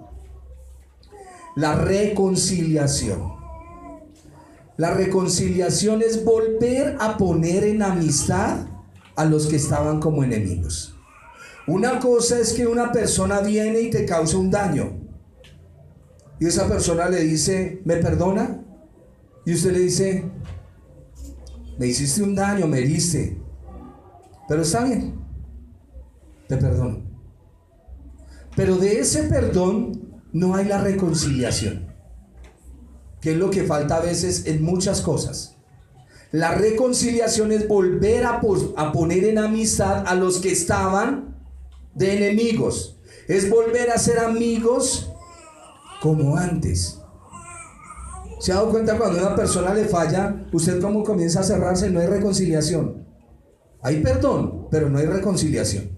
Speaker 1: La reconciliación. La reconciliación es volver a poner en amistad a los que estaban como enemigos. Una cosa es que una persona viene y te causa un daño. Y esa persona le dice, ¿me perdona? Y usted le dice, me hiciste un daño, me heriste, pero está bien, te perdono. Pero de ese perdón no hay la reconciliación, que es lo que falta a veces en muchas cosas. La reconciliación es volver a poner en amistad a los que estaban de enemigos. Es volver a ser amigos como antes. ¿Se ha dado cuenta cuando una persona le falla, usted cómo comienza a cerrarse? No hay reconciliación. Hay perdón, pero no hay reconciliación.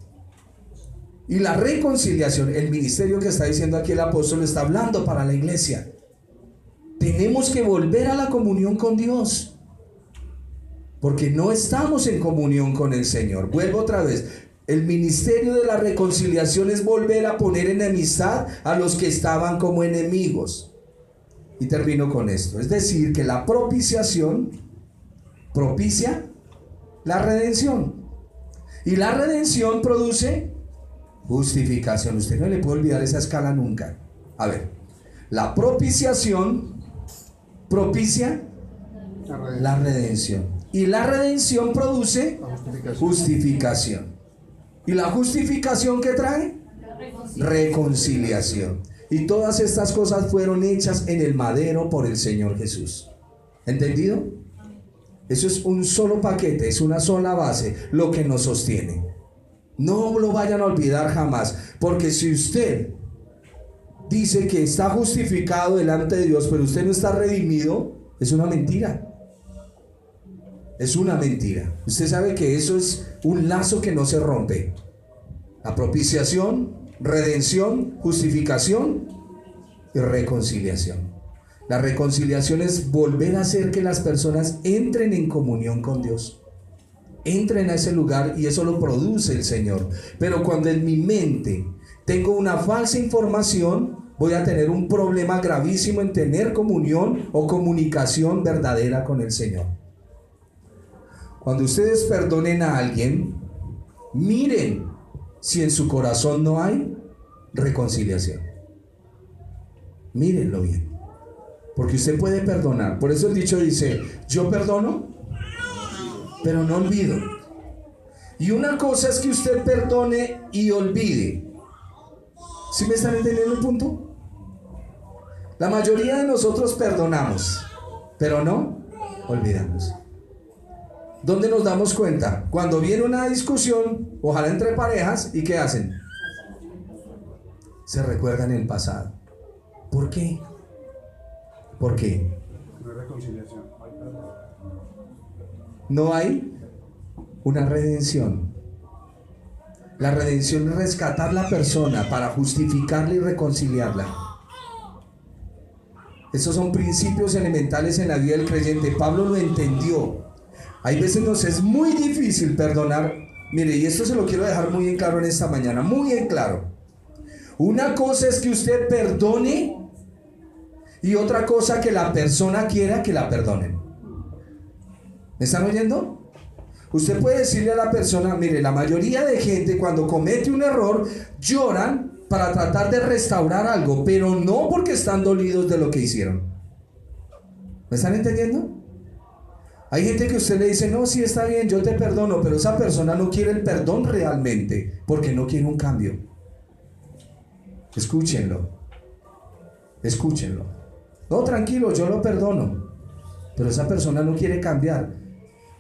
Speaker 1: Y la reconciliación, el ministerio que está diciendo aquí el apóstol, está hablando para la iglesia. Tenemos que volver a la comunión con Dios, porque no estamos en comunión con el Señor. Vuelvo otra vez. El ministerio de la reconciliación es volver a poner en amistad a los que estaban como enemigos. Y termino con esto. Es decir, que la propiciación propicia la redención. Y la redención produce justificación. Usted no le puede olvidar esa escala nunca. A ver, la propiciación propicia la redención. Y la redención produce justificación. ¿Y la justificación qué trae? Reconciliación. Y todas estas cosas fueron hechas en el madero por el Señor Jesús. ¿Entendido? Eso es un solo paquete, es una sola base, lo que nos sostiene. No lo vayan a olvidar jamás, porque si usted dice que está justificado delante de Dios, pero usted no está redimido, es una mentira. Es una mentira. Usted sabe que eso es un lazo que no se rompe. La propiciación, redención, justificación y reconciliación. La reconciliación es volver a hacer que las personas entren en comunión con Dios. Entren a ese lugar, y eso lo produce el Señor. Pero cuando en mi mente tengo una falsa información, voy a tener un problema gravísimo en tener comunión o comunicación verdadera con el Señor. Cuando ustedes perdonen a alguien, miren si en su corazón no hay reconciliación. Mírenlo bien, porque usted puede perdonar. Por eso el dicho dice, yo perdono, pero no olvido. Y una cosa es que usted perdone y olvide. ¿Sí me están entendiendo el punto? La mayoría de nosotros perdonamos, pero no olvidamos. ¿Dónde nos damos cuenta? Cuando viene una discusión, ojalá entre parejas, ¿y qué hacen? Se recuerdan el pasado. ¿Por qué? ¿Por qué?
Speaker 6: No hay reconciliación.
Speaker 1: No hay una redención. La redención es rescatar la persona para justificarla y reconciliarla. Esos son principios elementales en la vida del creyente. Pablo lo entendió. Hay veces nos es muy difícil perdonar. Mire, y esto se lo quiero dejar muy en claro en esta mañana, muy en claro. Una cosa es que usted perdone y otra cosa que la persona quiera que la perdonen. ¿Me están oyendo? Usted puede decirle a la persona, mire, la mayoría de gente cuando comete un error lloran para tratar de restaurar algo, pero no porque están dolidos de lo que hicieron. ¿Me están entendiendo? Hay gente que usted le dice, no, sí está bien, yo te perdono, pero esa persona no quiere el perdón realmente, porque no quiere un cambio. Escúchenlo. Escúchenlo. No, tranquilo, yo lo perdono, pero esa persona no quiere cambiar.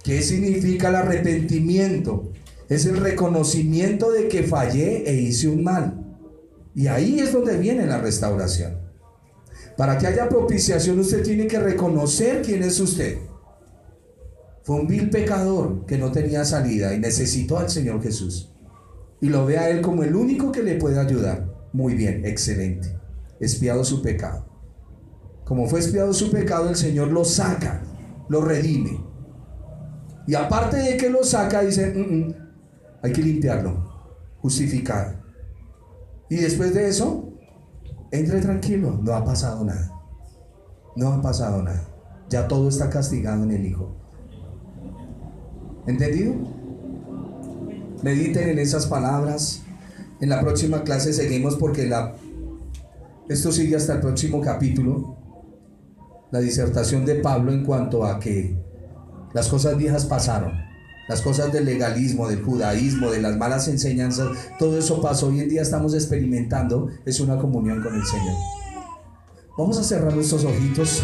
Speaker 1: ¿Qué significa el arrepentimiento? Es el reconocimiento de que fallé e hice un mal. Y ahí es donde viene la restauración. Para que haya propiciación, usted tiene que reconocer quién es usted. Fue un vil pecador que no tenía salida y necesitó al Señor Jesús. Y lo ve a Él como el único que le puede ayudar. Muy bien, excelente. Expiado su pecado. Como fue expiado su pecado, el Señor lo saca, lo redime. Y aparte de que lo saca, dice, hay que limpiarlo, justificado. Y después de eso, entre tranquilo, no ha pasado nada. No ha pasado nada. Ya todo está castigado en el Hijo. ¿Entendido? Mediten en esas palabras. En la próxima clase seguimos porque esto sigue hasta el próximo capítulo. La disertación de Pablo en cuanto a que las cosas viejas pasaron. Las cosas del legalismo, del judaísmo, de las malas enseñanzas, todo eso pasó. Hoy en día estamos experimentando, es una comunión con el Señor. Vamos a cerrar nuestros ojitos.